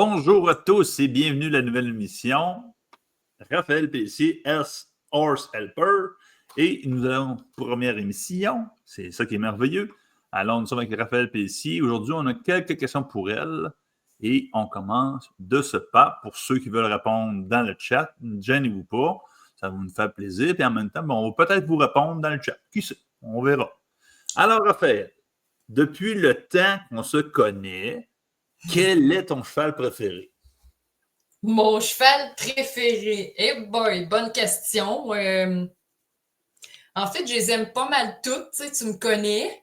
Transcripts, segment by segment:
Bonjour à tous et bienvenue à la nouvelle émission. Raphaël Pelletier, Horse Helper. Et nous allons, première émission, c'est ça qui est merveilleux. Alors, nous sommes avec Raphaël Pelletier. Aujourd'hui, on a quelques questions pour elle. Et on commence de ce pas. Pour ceux qui veulent répondre dans le chat, ne gênez-vous pas. Ça va nous faire plaisir. Et en même temps, on va peut-être vous répondre dans le chat. Qui sait? On verra. Alors, Raphaël, depuis le temps qu'on se connaît, quel est ton cheval préféré? Mon cheval préféré? Eh boy, bonne question. En fait, je les aime pas mal toutes, tu me connais.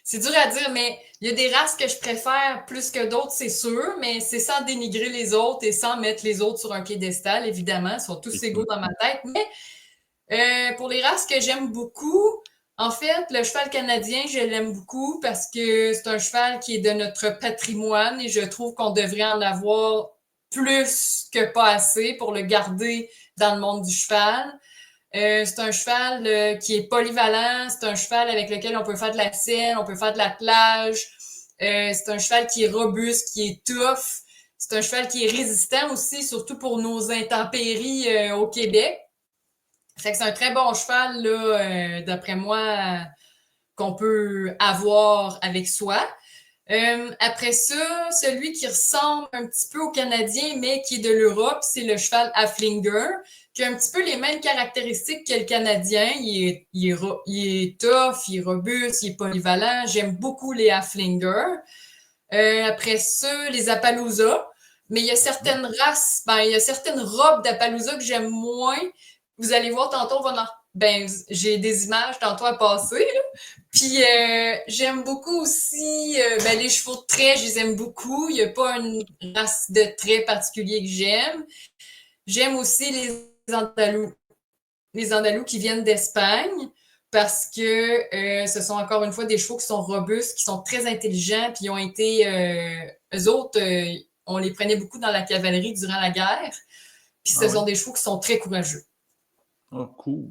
C'est dur à dire, mais il y a des races que je préfère plus que d'autres, c'est sûr, mais c'est sans dénigrer les autres et sans mettre les autres sur un piédestal, évidemment. Ils sont tous égaux dans ma tête. Mais pour les races que j'aime beaucoup, en fait, le cheval canadien, je l'aime beaucoup parce que c'est un cheval qui est de notre patrimoine et je trouve qu'on devrait en avoir plus que pas assez pour le garder dans le monde du cheval. C'est un cheval qui est polyvalent, c'est un cheval avec lequel on peut faire de la selle, on peut faire de l'attelage. C'est un cheval qui est robuste, qui est tough. C'est un cheval qui est résistant aussi, surtout pour nos intempéries au Québec. Fait que c'est un très bon cheval, là, d'après moi, qu'on peut avoir avec soi. Après ça, celui qui ressemble un petit peu au Canadien, mais qui est de l'Europe, c'est le cheval Haflinger, qui a un petit peu les mêmes caractéristiques que le Canadien. Il est tough, il est robuste, il est polyvalent. J'aime beaucoup les Haflinger. Après ça, les Appaloosa. Mais il y a certaines races, il y a certaines robes d'Appaloosa que j'aime moins. Vous allez voir tantôt, j'ai des images tantôt à passer, là. Puis j'aime beaucoup aussi les chevaux de trait, je les aime beaucoup. Il n'y a pas une race de trait particulier que j'aime. J'aime aussi les Andalous qui viennent d'Espagne parce que ce sont encore une fois des chevaux qui sont robustes, qui sont très intelligents, puis ils ont été, eux autres, on les prenait beaucoup dans la cavalerie durant la guerre. Puis ce sont des chevaux qui sont très courageux. Oh, cool.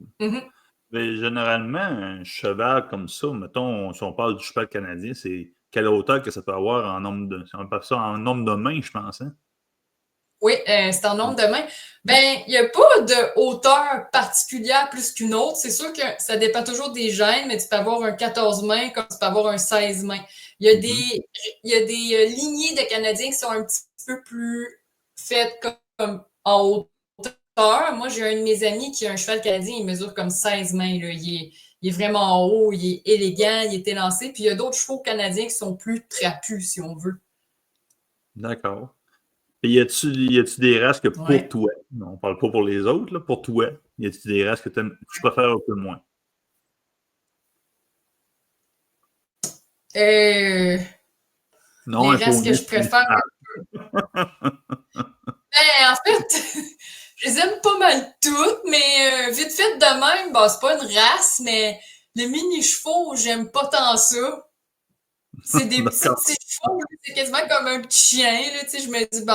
Mais généralement, un cheval comme ça, mettons, si on parle du cheval canadien, c'est quelle hauteur que ça peut avoir en nombre de... On appelle ça en nombre de mains, je pense, hein? Oui, c'est en nombre de mains. Il n'y a pas de hauteur particulière plus qu'une autre. C'est sûr que ça dépend toujours des gènes, mais tu peux avoir un 14 mains comme tu peux avoir un 16 mains. Il y a des lignées de Canadiens qui sont un petit peu plus faites comme en hauteur. Moi, j'ai un de mes amis qui a un cheval canadien, il mesure comme 16 mains. Là. Il est vraiment en haut, il est élégant, il est élancé. Puis il y a d'autres chevaux canadiens qui sont plus trapus, si on veut. D'accord. Et y a-tu des races que pour toi, on parle pas pour les autres, là, pour toi, y a-tu des races que tu préfères un peu moins? Non, les races que je préfère un peu. En fait, je les aime pas mal toutes, mais vite fait de même, c'est pas une race, mais les mini-chevaux, j'aime pas tant ça. C'est des petits chevaux, c'est quasiment comme un petit chien, là, je me dis,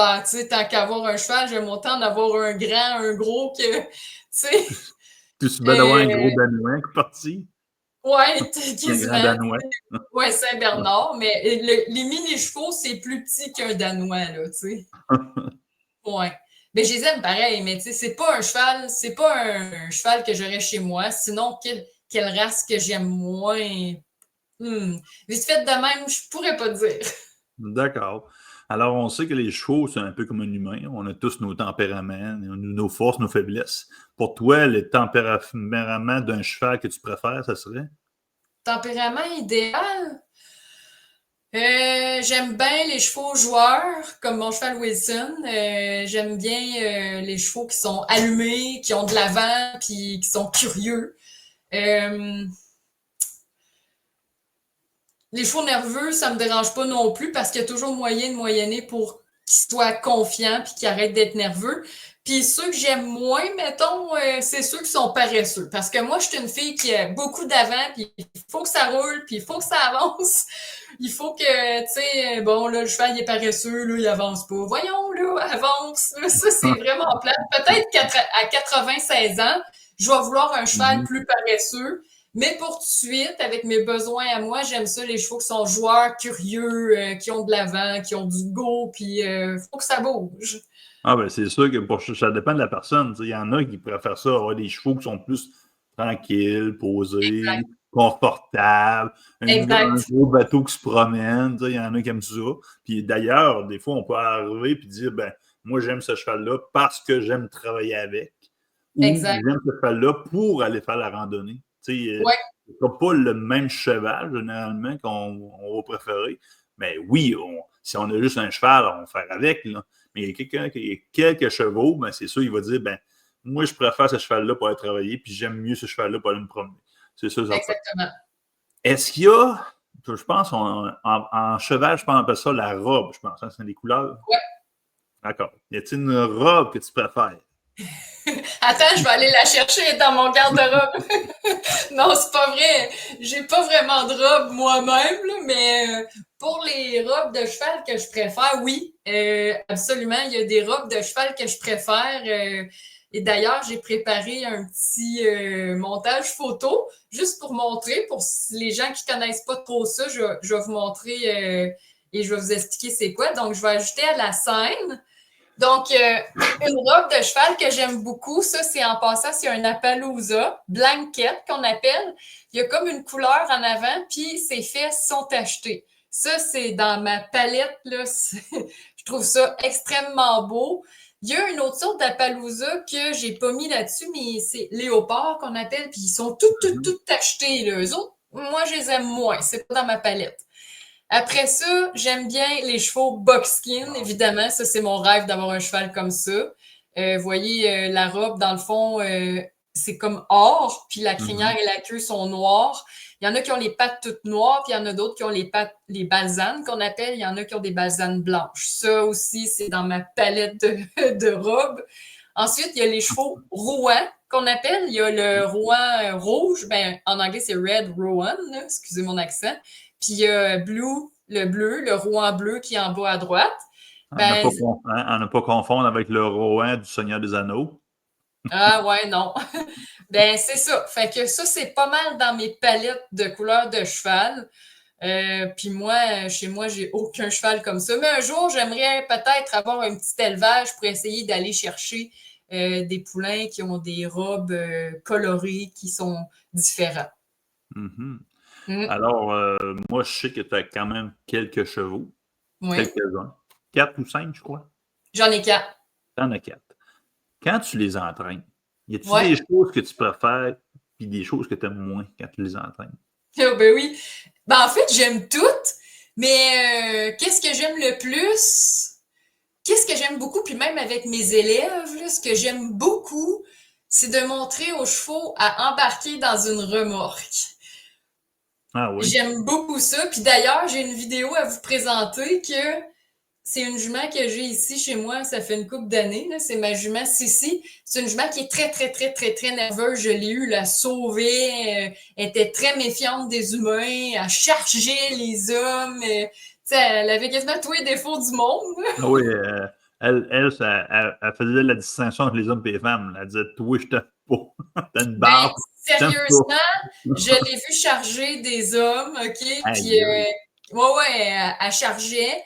tant qu'à avoir un cheval, j'aime autant en avoir un grand, un gros que, Tu suis bien d'avoir un gros Danois qui est parti? Ouais, quasiment. Un Danois. Ouais, Saint-Bernard, mais les mini-chevaux, c'est plus petit qu'un Danois, là, tu sais. Ouais. Mais je les aime pareil, mais tu sais, c'est pas un cheval que j'aurais chez moi. Sinon, quelle race que j'aime moins? Vite fait de même, je pourrais pas dire. D'accord. Alors, on sait que les chevaux, c'est un peu comme un humain. On a tous nos tempéraments, nos forces, nos faiblesses. Pour toi, le tempérament d'un cheval que tu préfères, ça serait? Tempérament idéal? J'aime bien les chevaux joueurs, comme mon cheval Wilson. J'aime bien les chevaux qui sont allumés, qui ont de l'avant, puis qui sont curieux. Les chevaux nerveux, ça me dérange pas non plus parce qu'il y a toujours moyen de moyenner pour qu'ils soient confiants puis qu'ils arrêtent d'être nerveux. Puis ceux que j'aime moins, mettons, c'est ceux qui sont paresseux. Parce que moi, je suis une fille qui a beaucoup d'avant, puis il faut que ça roule, puis il faut que ça avance. Il faut que, tu sais, bon, là, le cheval, il est paresseux, là, il avance pas. Voyons, là, avance. Là, ça, c'est vraiment plate. Peut-être qu'à 96 ans, je vais vouloir un cheval plus paresseux. Mais pour tout de suite, avec mes besoins à moi, j'aime ça, les chevaux qui sont joueurs, curieux, qui ont de l'avant, qui ont du go, puis faut que ça bouge. Ah, ben c'est sûr que ça dépend de la personne. Il y en a qui préfèrent ça, avoir des chevaux qui sont plus tranquilles, posés, Exact. confortables, un Exact. gros bateau qui se promène. Il y en a qui aiment ça. Puis d'ailleurs, des fois, on peut arriver et dire, ben, moi, j'aime ce cheval-là parce que j'aime travailler avec. Ou Exact. j'aime ce cheval-là pour aller faire la randonnée. Ouais. C'est pas le même cheval, généralement, qu'on va préférer. Mais oui, si on a juste un cheval, on va faire avec. Là. Mais il y a quelqu'un qui a quelques chevaux, ben c'est sûr, il va dire, ben, moi, je préfère ce cheval-là pour aller travailler, puis j'aime mieux ce cheval-là pour aller me promener. C'est ça, ça. Exactement. Est-ce qu'il y a, je pense, en cheval, je pense qu'on appelle ça la robe, je pense, hein, c'est des couleurs? Ouais. D'accord. Y a-t-il une robe que tu préfères? Attends, je vais aller la chercher dans mon garde-robe. Non, c'est pas vrai. J'ai pas vraiment de robe moi-même, là, mais pour les robes de cheval que je préfère, oui, absolument. Il y a des robes de cheval que je préfère. Et d'ailleurs, j'ai préparé un petit montage photo juste pour montrer, pour les gens qui connaissent pas trop ça, je vais vous montrer et je vais vous expliquer c'est quoi. Donc, je vais ajouter à la scène. Donc, une robe de cheval que j'aime beaucoup, ça, c'est en passant, c'est un Appaloosa, blanket qu'on appelle. Il y a comme une couleur en avant, puis ses fesses sont achetées. Ça, c'est dans ma palette, là. Je trouve ça extrêmement beau. Il y a une autre sorte d'Appaloosa que j'ai pas mis là-dessus, mais c'est léopard qu'on appelle, puis ils sont toutes achetés, là. Eux autres, moi, je les aime moins. C'est pas dans ma palette. Après ça, j'aime bien les chevaux buckskin, évidemment. Ça, c'est mon rêve d'avoir un cheval comme ça. Vous voyez, la robe, dans le fond, c'est comme or, puis la crinière et la queue sont noires. Il y en a qui ont les pattes toutes noires, puis il y en a d'autres qui ont les balsanes qu'on appelle. Il y en a qui ont des balsanes blanches. Ça aussi, c'est dans ma palette de robes. Ensuite, il y a les chevaux Rouen qu'on appelle. Il y a le Rouen rouge. Ben, en anglais, c'est Red Rowan. Excusez mon accent. Puis il y a Blue, le bleu, le Rouen bleu qui est en bas à droite. Ben, à ne pas confondre avec le Rohan du Seigneur des Anneaux. Ah ouais, non. Ben, c'est ça. Fait que ça, c'est pas mal dans mes palettes de couleurs de cheval. Puis moi, chez moi, j'ai aucun cheval comme ça. Mais un jour, j'aimerais peut-être avoir un petit élevage pour essayer d'aller chercher des poulains qui ont des robes colorées qui sont différents. Mm-hmm. Mm. Alors, moi, je sais que tu as quand même quelques chevaux. Oui. Quelques-uns. 4 ou 5, je crois. J'en ai 4. T'en as 4. Quand tu les entraînes, y a-t-il Ouais. des choses que tu préfères et des choses que tu aimes moins quand tu les entraînes? Oh, ben oui. Ben, en fait, j'aime toutes, mais qu'est-ce que j'aime le plus? Qu'est-ce que j'aime beaucoup, puis même avec mes élèves, là, ce que j'aime beaucoup, c'est de montrer aux chevaux à embarquer dans une remorque. Ah oui? J'aime beaucoup ça. Puis d'ailleurs, j'ai une vidéo à vous présenter que c'est une jument que j'ai ici chez moi. Ça fait une couple d'années. C'est ma jument Sissi. C'est une jument qui est très, très, très, très, très nerveuse. Je l'ai eu la sauver. Elle était très méfiante des humains. Elle chargeait les hommes. Elle avait quasiment tous les défauts du monde. Ah oui, elle faisait la distinction entre les hommes et les femmes. Elle disait, toi, je t'aime pas. T'as une Ben, barbe. sérieusement, je l'ai vu charger des hommes, OK? Puis, ouais, elle chargeait.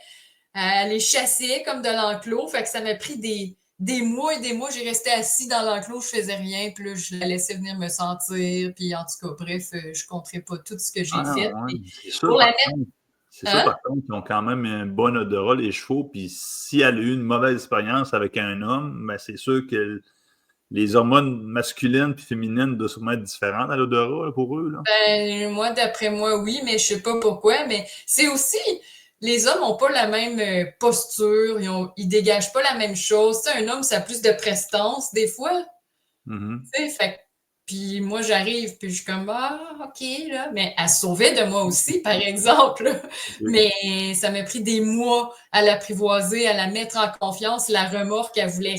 Elle les chassait comme de l'enclos. Fait que ça m'a pris des mois et des mois. J'ai resté assis dans l'enclos, je faisais rien. Puis là, je la laissais venir me sentir. Puis en tout cas, bref, je ne compterai pas tout ce que j'ai fait. Ouais. C'est sûr, pour la mettre. c'est sûr, par contre, ils ont quand même un bon odorat, les chevaux. Puis si elle a eu une mauvaise expérience avec un homme, ben c'est sûr que les hormones masculines et féminines doivent sûrement être différentes à l'odorat pour eux. Là. Ben, moi, d'après moi, oui, mais je ne sais pas pourquoi. Mais c'est aussi, les hommes n'ont pas la même posture, ils dégagent pas la même chose. Tu sais, un homme, ça a plus de prestance, des fois. Mm-hmm. Tu sais, fait Puis moi, j'arrive, puis je suis comme, ah, OK, là. Mais elle se sauvait de moi aussi, par exemple. Mais ça m'a pris des mois à l'apprivoiser, à la mettre en confiance. La remorque, elle voulait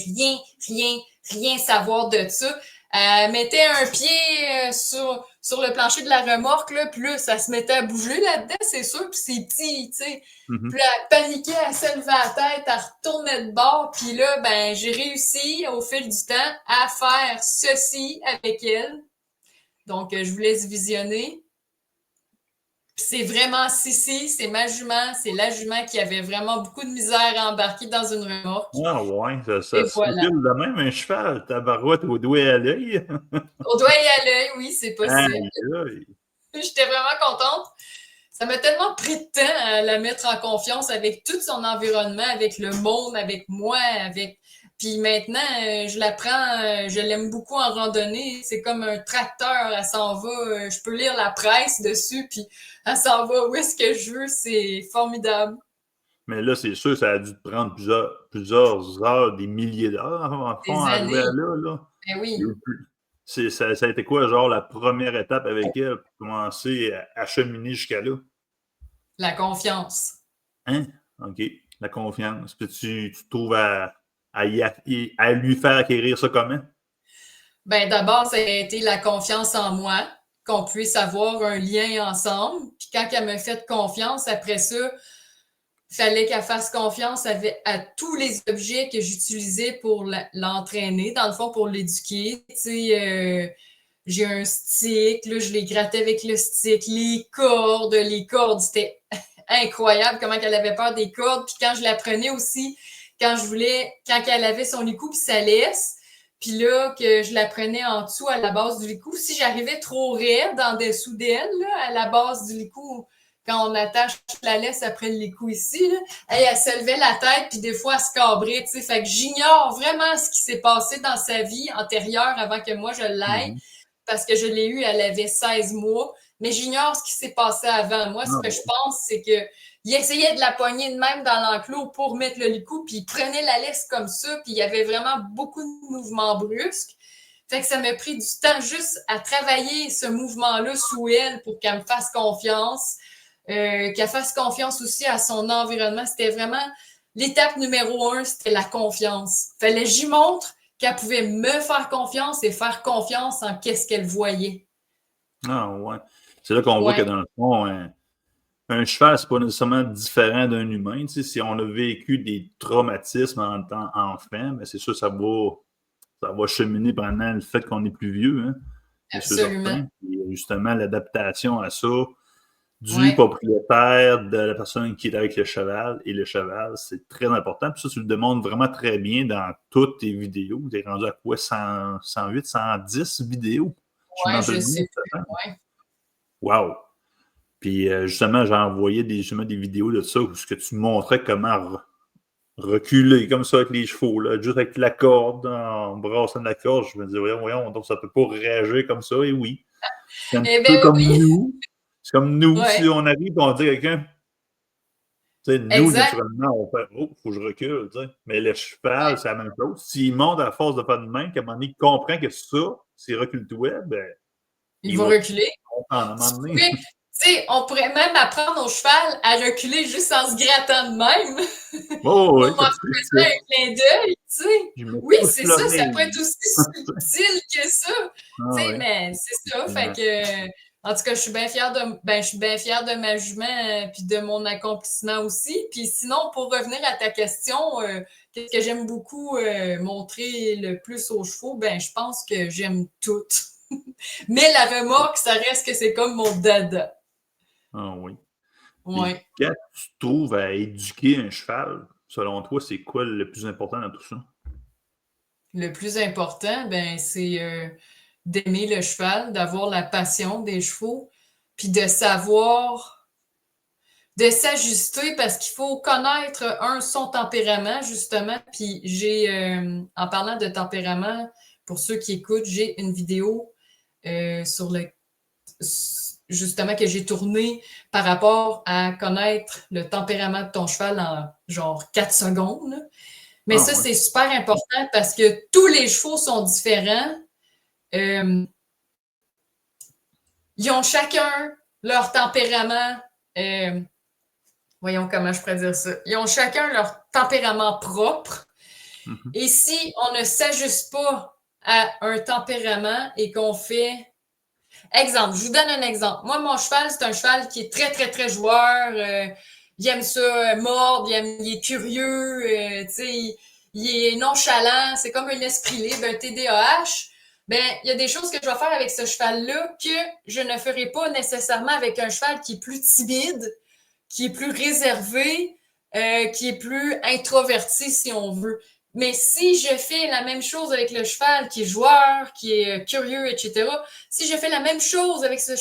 rien savoir de ça. Elle mettait un pied sur le plancher de la remorque, là, puis là, ça se mettait à bouger là-dedans, c'est sûr, puis c'est petit, tu sais. Puis là, elle paniquait, elle se levait la tête, elle retournait de bord, puis là, ben, j'ai réussi, au fil du temps, à faire ceci avec elle. Donc, je vous laisse visionner. Puis c'est vraiment Sissi, c'est ma jument, c'est la jument qui avait vraiment beaucoup de misère à embarquer dans une remorque. Ah ouais, ça Et se voilà. recule de même un cheval, tabarouette au doigt et à l'œil. Au doigt et à l'œil, oui, c'est possible. Aïe, aïe. J'étais vraiment contente. Ça m'a tellement pris de temps à la mettre en confiance avec tout son environnement, avec le monde, avec moi, avec. Puis maintenant, je la prends, je l'aime beaucoup en randonnée. C'est comme un tracteur, elle s'en va. Je peux lire la presse dessus, puis elle s'en va où est-ce que je veux. C'est formidable. Mais là, c'est sûr, ça a dû te prendre plusieurs heures, des milliers d'heures, en Des fond, à arriver à années. là. Ben oui, Ça a été quoi, genre, la première étape avec elle pour commencer à cheminer jusqu'à là? la confiance. Hein? OK. La confiance. Puis tu trouves à lui faire acquérir ça comment? Ben d'abord, ça a été la confiance en moi, qu'on puisse avoir un lien ensemble. Puis quand elle m'a fait confiance, après ça, il fallait qu'elle fasse confiance à tous les objets que j'utilisais pour l'entraîner, dans le fond, pour l'éduquer. Tu sais, j'ai un stick, là, je les grattais avec le stick, les cordes, c'était incroyable comment elle avait peur des cordes. Puis quand je la prenais aussi, quand elle avait son licou puis sa laisse, puis là, que je la prenais en dessous à la base du licou, si j'arrivais trop raide en dessous d'elle, là, à la base du licou, quand on attache la laisse après le licou ici, là, elle se levait la tête, puis des fois, elle se cabrait, tu sais. Fait que j'ignore vraiment ce qui s'est passé dans sa vie antérieure avant que moi je l'aille, parce que je l'ai eue, elle avait 16 mois, mais j'ignore ce qui s'est passé avant. Moi, ce que je pense, c'est que il essayait de la pogner de même dans l'enclos pour mettre le licou, puis il prenait la laisse comme ça, puis il y avait vraiment beaucoup de mouvements brusques. Fait que ça m'a pris du temps juste à travailler ce mouvement-là sous elle pour qu'elle me fasse confiance, qu'elle fasse confiance aussi à son environnement. C'était vraiment l'étape numéro 1, c'était la confiance. Fallait que j'y montre qu'elle pouvait me faire confiance et faire confiance en qu'est-ce qu'elle voyait. Ah ouais. C'est là qu'on voit que Ouais. dans le fond, un cheval, c'est pas nécessairement différent d'un humain. Tu sais, si on a vécu des traumatismes en tant enfant, mais c'est sûr, ça va cheminer pendant le fait qu'on est plus vieux. Hein? C'est sûr, Absolument. certain. Et justement, l'adaptation à ça du Ouais. propriétaire, de la personne qui est avec le cheval. Et le cheval, c'est très important. Puis ça, tu le démontres vraiment très bien dans toutes tes vidéos. Tu es rendu à quoi? 100, 108, 110 vidéos? Ouais, je sais plus. Ouais. Wow! Puis justement, j'ai envoyé justement des vidéos de ça où ce que tu montrais comment reculer comme ça avec les chevaux, là, juste avec la corde, en brassant de la corde. Je me disais, voyons, donc ça peut pas réagir comme ça. Et oui, c'est un Eh peu bien comme oui, nous. C'est comme nous, ouais, si on arrive et on dit à quelqu'un, tu sais, nous, exact. naturellement, on fait, oh, faut que je recule, tu sais. Mais le cheval, Ouais. c'est la même chose. S'il monte à force de faire de main, qu'à un moment donné, il comprend que ça, c'est recule-toi, ben, Il il va va reculer. comprendre à un moment donné. On pourrait même apprendre au cheval à reculer juste en se grattant de même Oh, oui, pour ça m'en serait faire ça. un clin d'œil, tu sais. Je me Oui, touche c'est ça, ça peut l'oreille. être aussi subtil que ça. Ah Tu sais, oui, mais c'est ça. Fait effectivement. que, en tout cas, je suis bien fière de ma jument puis de mon accomplissement aussi. Puis sinon, pour revenir à ta question, qu'est-ce que j'aime beaucoup montrer le plus aux chevaux? Ben, je pense que j'aime tout. Mais la remorque, ça reste que c'est comme mon dada. Ah oui. Et Ouais. quand tu te trouves à éduquer un cheval, selon toi, c'est quoi le plus important dans tout ça? Le plus important, ben, c'est d'aimer le cheval, d'avoir la passion des chevaux, puis de savoir, de s'ajuster parce qu'il faut connaître, son tempérament, justement. Puis en parlant de tempérament, pour ceux qui écoutent, j'ai une vidéo sur justement que j'ai tournée par rapport à connaître le tempérament de ton cheval en genre 4 secondes. Là. Mais Ah ça, oui. c'est super important parce que tous les chevaux sont différents. Ils ont chacun leur tempérament. Voyons comment je pourrais dire ça. Ils ont chacun leur tempérament propre. Et si on ne s'ajuste pas à un tempérament et qu'on fait... Exemple, je vous donne un exemple. Moi, mon cheval, c'est un cheval qui est très, très, très joueur. Il aime ça mordre, il est curieux, il est nonchalant. C'est comme un esprit libre, un TDAH. Ben, il y a des choses que je vais faire avec ce cheval-là que je ne ferai pas nécessairement avec un cheval qui est plus timide, qui est plus réservé, qui est plus introverti, si on veut. Mais si je fais la même chose avec le cheval qui est joueur, qui est curieux, etc., si je fais la même chose avec si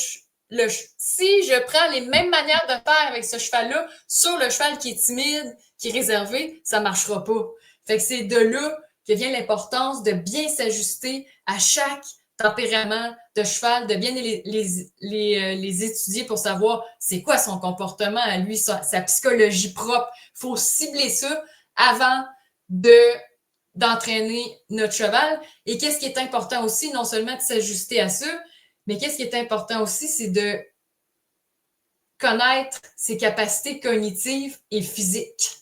je prends les mêmes manières de faire avec ce cheval-là sur le cheval qui est timide, qui est réservé, ça ne marchera pas. Fait que c'est de là que vient l'importance de bien s'ajuster à chaque tempérament de cheval, de bien les étudier pour savoir c'est quoi son comportement à lui, sa psychologie propre. Il faut cibler ça avant d'entraîner notre cheval. Et qu'est-ce qui est important aussi, non seulement de s'ajuster à ça, mais qu'est-ce qui est important aussi, c'est de connaître ses capacités cognitives et physiques.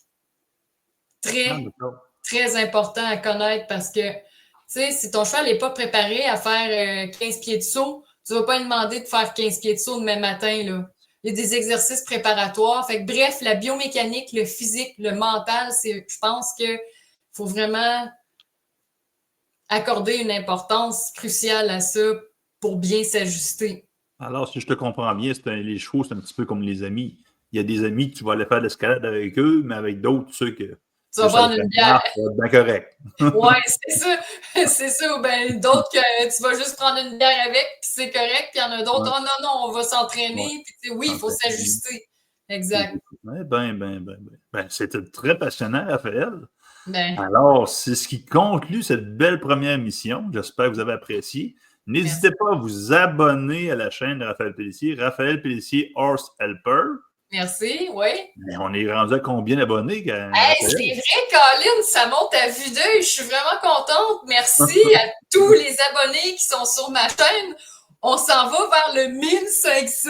Très important à connaître parce que, tu sais, si ton cheval n'est pas préparé à faire 15 pieds de saut, tu ne vas pas lui demander de faire 15 pieds de saut demain matin, là. Il y a des exercices préparatoires. Fait que, bref, la biomécanique, le physique, le mental, je pense qu'il faut vraiment accorder une importance cruciale à ça pour bien s'ajuster. Alors, si je te comprends bien, les chevaux, c'est un petit peu comme les amis. Il y a des amis que tu vas aller faire de l'escalade avec eux, mais avec d'autres, ceux que tu vas prendre une bière. Bien correct. Oui, c'est ça. C'est ça. Ou bien d'autres que tu vas juste prendre une bière avec, puis c'est correct. Puis il y en a d'autres, oh non, on va s'entraîner. Puis oui, il faut s'ajuster. Exact. C'était très passionnant, Raphaël. Ben, alors, c'est ce qui conclut cette belle première émission. J'espère que vous avez apprécié. N'hésitez pas à vous abonner à la chaîne de Raphaël Pelletier Horse Helper. Merci, oui. Mais on est rendu à combien d'abonnés? Hey, c'est vrai, Colin, ça monte à vue d'œil. Je suis vraiment contente. Merci à tous les abonnés qui sont sur ma chaîne. On s'en va vers le 1500.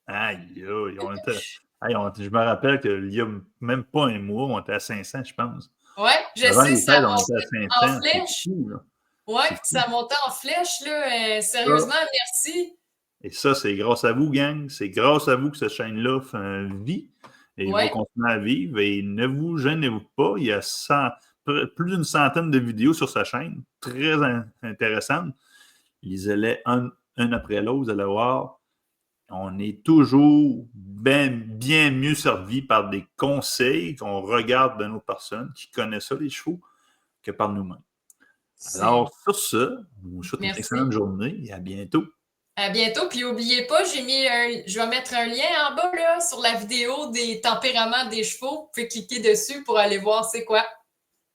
Aïe, je me rappelle qu'il n'y a même pas un mois, on était à 500, je pense. Oui, je Avant sais, ça montait en 500, flèche. Oui, ça montait en flèche, là. Sérieusement, merci. Et ça, c'est grâce à vous, gang. C'est grâce à vous que cette chaîne-là vit et va continuer à vivre. Et ne vous gênez-vous pas. Il y a plus d'une centaine de vidéos sur sa chaîne, très intéressantes. Lisez-les un après l'autre, vous allez voir. On est toujours bien mieux servi par des conseils qu'on regarde de nos personnes qui connaissent ça, les chevaux, que par nous-mêmes. Alors, sur ce, je vous souhaite une excellente journée et à bientôt. À bientôt. Puis n'oubliez pas, je vais mettre un lien en bas là, sur la vidéo des tempéraments des chevaux. Vous pouvez cliquer dessus pour aller voir c'est quoi.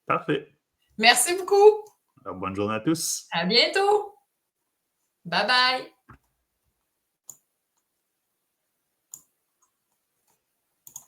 Parfait. Merci beaucoup. Alors, bonne journée à tous. À bientôt. Bye bye.